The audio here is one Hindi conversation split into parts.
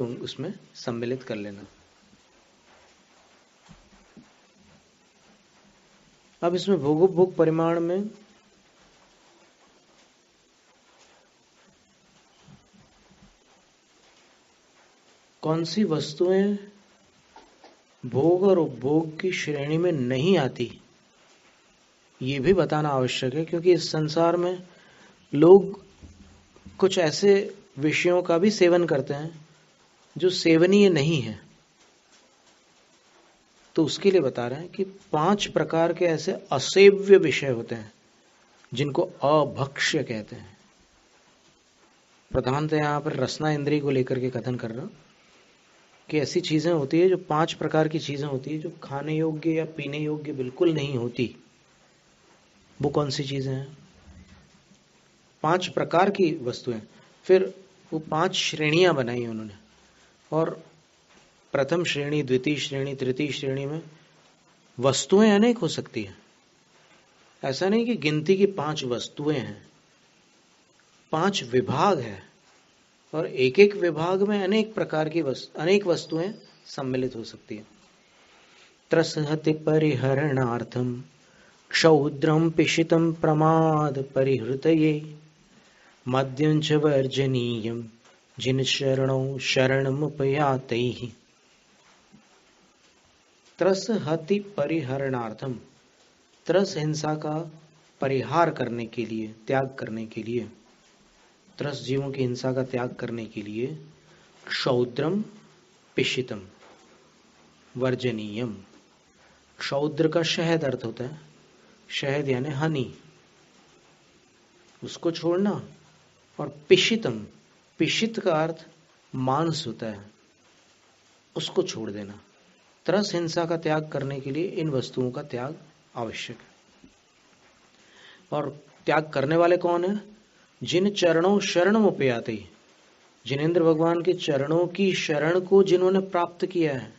उसमें सम्मिलित कर लेना। अब इसमें भोगोपभोग परिमाण में कौन सी वस्तुएं भोग और उपभोग की श्रेणी में नहीं आती, ये भी बताना आवश्यक है, क्योंकि इस संसार में लोग कुछ ऐसे विषयों का भी सेवन करते हैं जो सेवनीय नहीं है। तो उसके लिए बता रहे हैं कि 5 प्रकार के ऐसे असेव्य विषय होते हैं जिनको अभक्ष्य कहते हैं। प्रधानतः यहाँ पर रसना इंद्रिय को लेकर के कथन कर रहा हूं कि ऐसी चीजें होती है जो 5 प्रकार की चीजें होती है जो खाने योग्य या पीने योग्य बिल्कुल नहीं होती। वो कौन सी चीजें हैं? 5 प्रकार की वस्तुएं। फिर वो 5 श्रेणियां बनाई उन्होंने, और प्रथम श्रेणी, द्वितीय श्रेणी, तृतीय श्रेणी में वस्तुएं अनेक हो सकती हैं। ऐसा नहीं कि गिनती की 5 वस्तुएं हैं, 5 विभाग है, और एक एक विभाग में अनेक प्रकार की अनेक वस्तुएं सम्मिलित हो सकती है। त्रसहति परिहरणार्थम क्षौद्रम पिशितम प्रमाद परिहृतये मद्यं च वर्जनीयम जिन शरणौ शरणमुपयातैः। त्रस हति परिहरणार्थम, त्रस हिंसा का परिहार करने के लिए, त्याग करने के लिए, त्रस जीवों की हिंसा का त्याग करने के लिए क्षौद्रम पिशितम वर्जनीयम। क्षौद्र का शहद अर्थ होता है, शहद यानी हनी, उसको छोड़ना। और पिशितम, पिशित का अर्थ मांस होता है, उसको छोड़ देना। त्रस हिंसा का त्याग करने के लिए इन वस्तुओं का त्याग आवश्यक है। और त्याग करने वाले कौन है? जिन चरणों शरणम उपयाते, जिनेंद्र भगवान के चरणों की शरण को जिन्होंने प्राप्त किया है,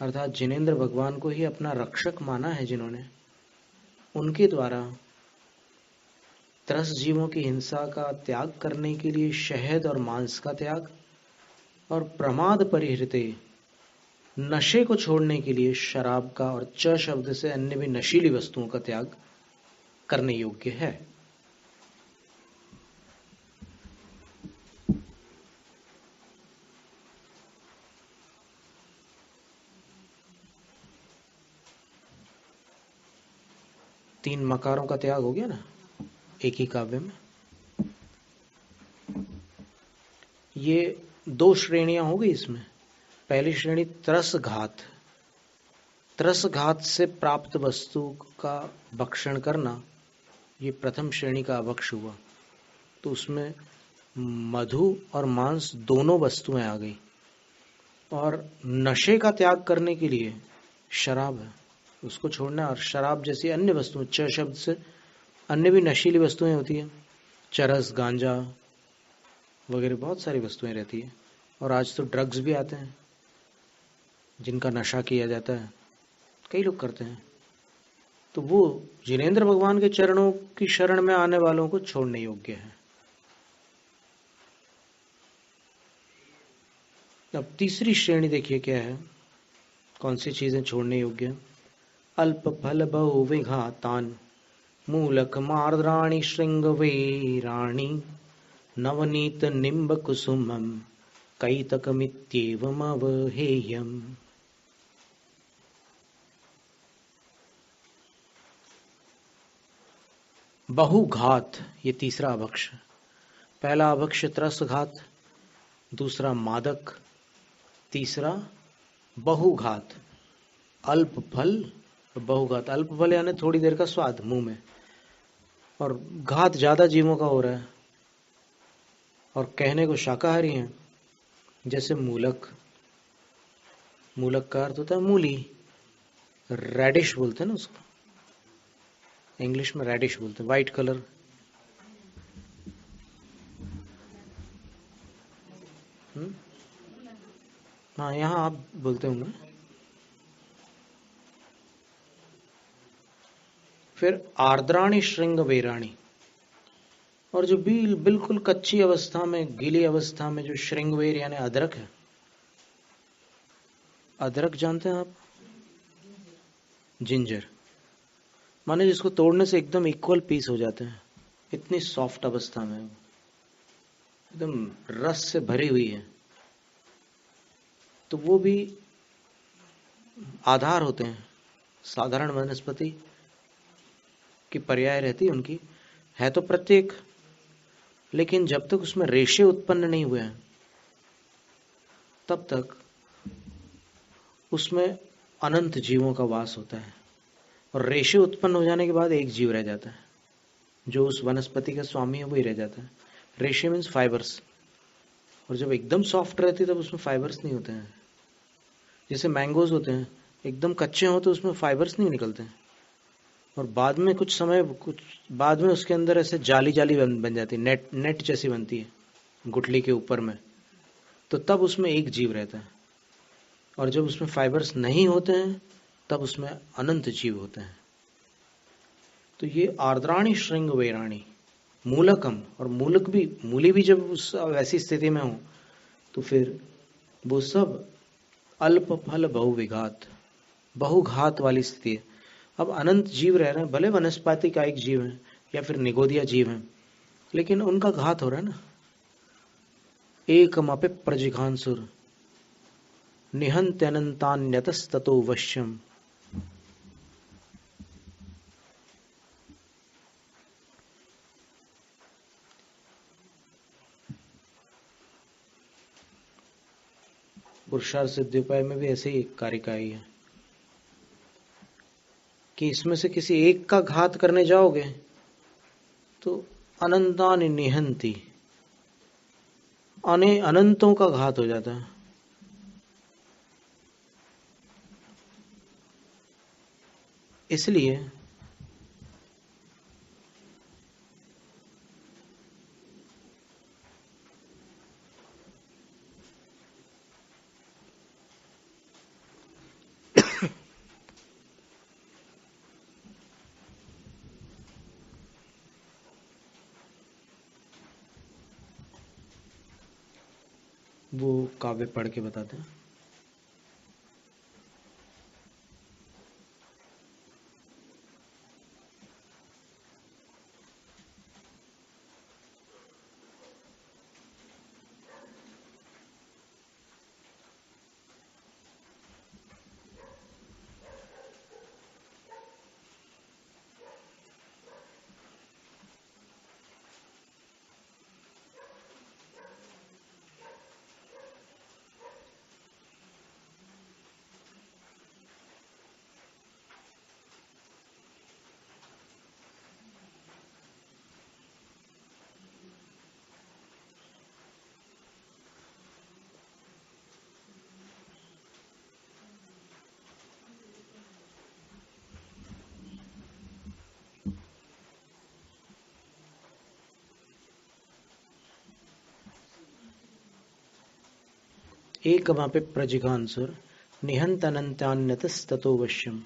अर्थात जिनेंद्र भगवान को ही अपना रक्षक माना है जिन्होंने, उनके द्वारा त्रस जीवों की हिंसा का त्याग करने के लिए शहद और मांस का त्याग, और प्रमाद परिहृते, नशे को छोड़ने के लिए शराब का और च शब्द से अन्य भी नशीली वस्तुओं का त्याग करने योग्य है। तीन मकारों का त्याग हो गया ना एक ही काव्य में। ये 2 श्रेणियां हो गई इसमें। पहली श्रेणी त्रस घात, त्रस घात से प्राप्त वस्तु का भक्षण करना, ये प्रथम श्रेणी का अभक्ष हुआ। तो उसमें मधु और मांस दोनों वस्तुएं आ गई। और नशे का त्याग करने के लिए शराब है, उसको छोड़ना। और शराब जैसी अन्य वस्तुएं, च शब्द से अन्य भी नशीली वस्तुएं होती है, चरस, गांजा वगैरह बहुत सारी वस्तुएं रहती है। और आज तो ड्रग्स भी आते हैं जिनका नशा किया जाता है, कई लोग करते हैं। तो वो जिनेंद्र भगवान के चरणों की शरण में आने वालों को छोड़ने योग्य है। अब तीसरी श्रेणी देखिए क्या है, कौन सी चीजें छोड़ने योग्य है। अल्प फल बहु विघातान मूलक मार्द्राणि श्रृंग वीराणि नवनीत निम्ब कुसुमम कैतकमित्येवम अवहेयम्। बहुघात, ये तीसरा अभक्ष। पहला अभक्ष त्रस घात, दूसरा मादक, तीसरा बहुघात। अल्प फल, बहुघात। अल्प फल यानी थोड़ी देर का स्वाद मुंह में, और घात ज्यादा जीवों का हो रहा है। और कहने को शाकाहारी हैं, जैसे मूलक, मूलक का अर्थ होता है मूली, रेडिश बोलते हैं ना उसको, इंग्लिश में रेडिश बोलते हैं, व्हाइट कलर। हाँ, यहाँ आप बोलते होंगे। फिर आर्द्राणी श्रृंग वेराणी, और जो बिल्कुल कच्ची अवस्था में, गीली अवस्था में जो श्रृंगवेर यानी अदरक है, अदरक जानते हैं आप? जिंजर, माने जिसको तोड़ने से एकदम इक्वल पीस हो जाते हैं, इतनी सॉफ्ट अवस्था में, एकदम रस से भरी हुई है, तो वो भी आधार होते हैं। साधारण वनस्पति की पर्याय रहती है उनकी, है तो प्रत्येक, लेकिन जब तक उसमें रेशे उत्पन्न नहीं हुए हैं तब तक उसमें अनंत जीवों का वास होता है। और रेशे उत्पन्न हो जाने के बाद एक जीव रह जाता है, जो उस वनस्पति का स्वामी है वही रह जाता है। रेशे मीन्स फाइबर्स, और जब एकदम सॉफ्ट रहती है तब उसमें फाइबर्स नहीं होते हैं। जैसे मैंगोज होते हैं, एकदम कच्चे हो तो उसमें फाइबर्स नहीं निकलते हैं, और बाद में कुछ बाद में उसके अंदर ऐसे जाली जाली बन जाती है, नेट जैसी बनती है गुठली के ऊपर में, तो तब उसमें एक जीव रहता है। और जब उसमें फाइबर्स नहीं होते हैं तब उसमें अनंत जीव होते हैं। तो ये आर्द्राणी श्रृंग वेराणी मूलकम, और मूली भी जब उस वैसी स्थिति में हो तो फिर वो सब अल्प फल बहुविघात, बहुघात वाली स्थिति है। अब अनंत जीव रह रहे हैं, भले वनस्पति का एक जीव है या फिर निगोदिया जीव है, लेकिन उनका घात हो रहा है ना। एकमपि प्रजिघांसुर निहन्त्यनन्तान्यतस्ततो वश्यम। पुरुषार्थ सिद्धियोपाय में भी ऐसे ही कारिकाई है कि इसमें से किसी एक का घात करने जाओगे तो अनंतानि निहंति, अनंतों का घात हो जाता है। इसलिए वो काव्य पढ़ के बताते हैं। एकमापि प्रजिघांसुर निहन्त्यनन्तान्यतस्ततो वश्यम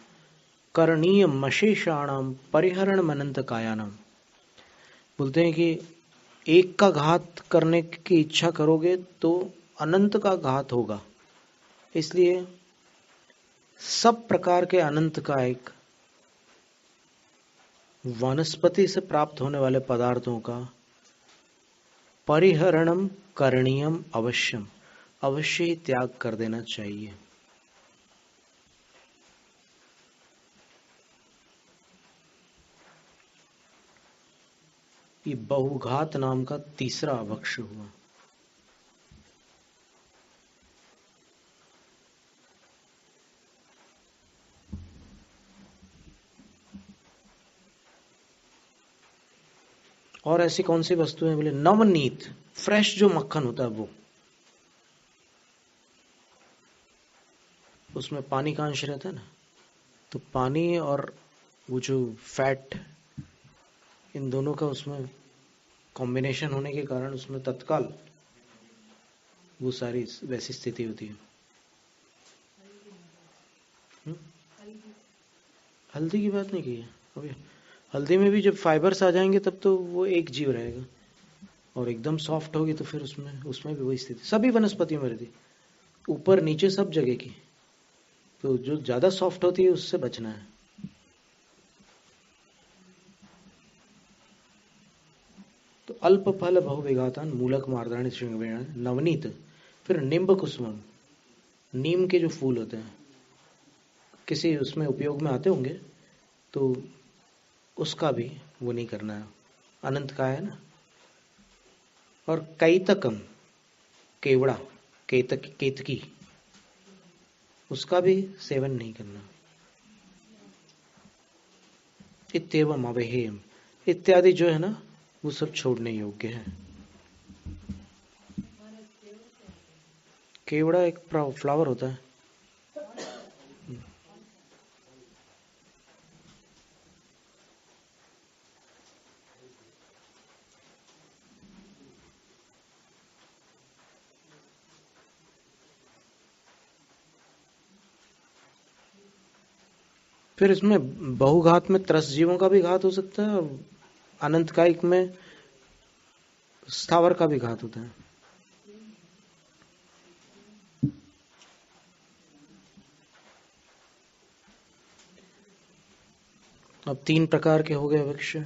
करणीयमशेषाणाम परिहरणमनंत कायानाम। बोलते हैं कि एक का घात करने की इच्छा करोगे तो अनंत का घात होगा, इसलिए सब प्रकार के अनंत का एक वनस्पति से प्राप्त होने वाले पदार्थों का परिहरणम करणीयम अवश्यम, अवश्य ही त्याग कर देना चाहिए। ये बहुघात नाम का तीसरा अवक्ष हुआ। और ऐसी कौन सी वस्तु है? बोले नवनीत, फ्रेश जो मक्खन होता है वो, उसमें पानी का अंश रहता है ना, तो पानी और वो जो फैट, इन दोनों का उसमें कॉम्बिनेशन होने के कारण उसमें तत्काल वो सारी वैसी स्थिति होती है। हल्दी की बात नहीं की है अभी। हल्दी में भी जब फाइबर्स आ जाएंगे तब तो वो एक जीव रहेगा, और एकदम सॉफ्ट होगी तो फिर उसमें उसमें भी वही स्थिति सभी वनस्पतियों में रहती, ऊपर नीचे सब जगह की। तो जो ज्यादा सॉफ्ट होती है उससे बचना है। तो अल्प फल बहुविघातान मूलक मार्दानी श्रृंगवेण नवनीत। फिर निम्ब कुसुमम, नीम के जो फूल होते हैं किसी उसमें उपयोग में आते होंगे, तो उसका भी वो नहीं करना है, अनंत का है ना। और कैतकम, केवड़ा, केतकी, उसका भी सेवन नहीं करना। इत्येवम अवहेयम इत्यादि जो है ना वो सब छोड़ने योग्य है। केवड़ा एक फ्लावर होता है। फिर इसमें बहुघात में त्रस जीवों का भी घात हो सकता है, और अनंत कायिक में स्थावर का भी घात होता है। अब 3 प्रकार के हो गए वृक्ष,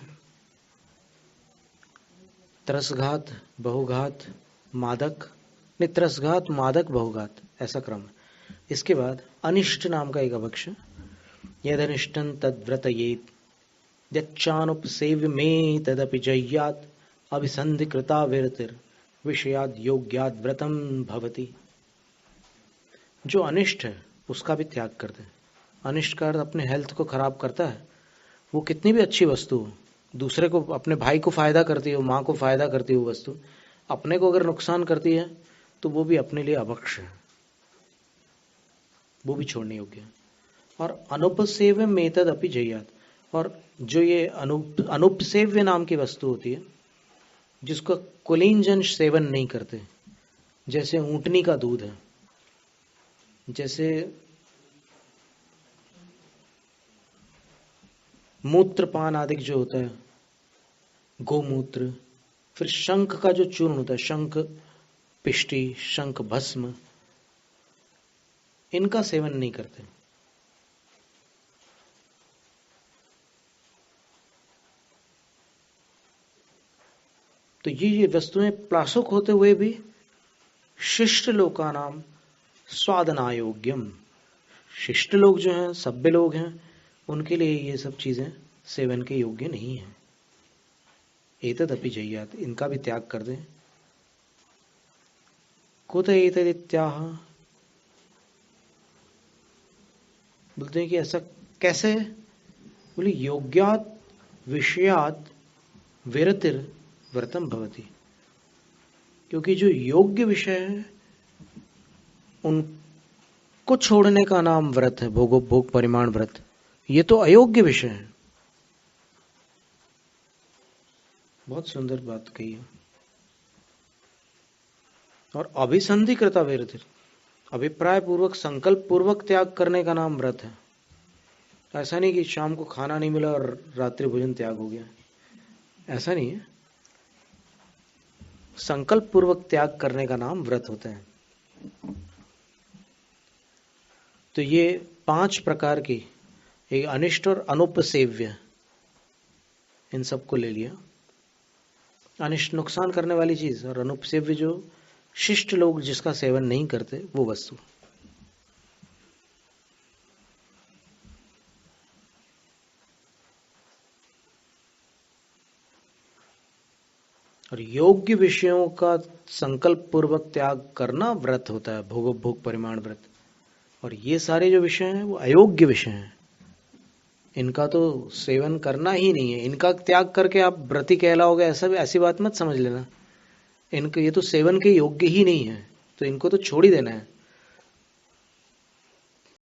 त्रसघात, बहुघात, मादक। नहीं, त्रसघात, मादक, बहुघात, ऐसा क्रम है। इसके बाद अनिष्ट नाम का एक अवक्ष, यदनिष्टं तद्व्रतयेत् यच्चानुपसेव्य में तदपि जय्यात् अभिसंधि कृता विरतिर् विषयाद योग्याद व्रतम भवति। जो अनिष्ट है उसका भी त्याग कर दे। अनिष्ट का अर्थ अपने हेल्थ को खराब करता है, वो कितनी भी अच्छी वस्तु हो, दूसरे को, अपने भाई को फायदा करती हो, माँ को फायदा करती हो वस्तु, अपने को अगर नुकसान करती है तो वो भी अपने लिए अभक्ष है, वो भी छोड़ने योग्य है। और अनुपसेव्य मेतद अपि जय्यात, और जो ये अनुपसेव्य नाम की वस्तु होती है जिसका कुलीन जन सेवन नहीं करते, जैसे ऊंटनी का दूध है, जैसे मूत्रपान आदि जो होता है, गोमूत्र, फिर शंख का जो चूर्ण होता है, शंख पिष्टी, शंख भस्म, इनका सेवन नहीं करते। तो ये वस्तुएं प्लासुक होते हुए भी शिष्ट लोकानाम स्वादनायोग्यम, शिष्ट लोग जो हैं, सभ्य लोग हैं, उनके लिए ये सब चीजें सेवन के योग्य नहीं है। एतदपि जय्यात, इनका भी त्याग कर दें। कुत एतदित्याह, बोलते हैं कि ऐसा कैसे, बोले योग्यात विषयात विरतिर व्रतम भवति, क्योंकि जो योग्य विषय है उनको छोड़ने का नाम व्रत है, भोग परिमाण व्रत। ये तो अयोग्य विषय है। बहुत सुंदर बात कही है। और अभिसंधि कृता विरतिर, अभिप्राय पूर्वक, संकल्प पूर्वक त्याग करने का नाम व्रत है। ऐसा नहीं कि शाम को खाना नहीं मिला और रात्रि भोजन त्याग हो गया, ऐसा नहीं है। संकल्प पूर्वक त्याग करने का नाम व्रत होता है। तो ये 5 प्रकार की, एक अनिष्ट और अनुपसेव्य, इन सबको ले लिया। अनिष्ट नुकसान करने वाली चीज, और अनुपसेव्य जो शिष्ट लोग जिसका सेवन नहीं करते वो वस्तु। और योग्य विषयों का संकल्प पूर्वक त्याग करना व्रत होता है, भोग परिमाण व्रत। और ये सारे जो विषय हैं वो अयोग्य विषय हैं, इनका तो सेवन करना ही नहीं है। इनका त्याग करके आप व्रती कहलाओगे, ऐसी बात मत समझ लेना। इनके ये तो सेवन के योग्य ही नहीं है, तो इनको तो छोड़ ही देना है।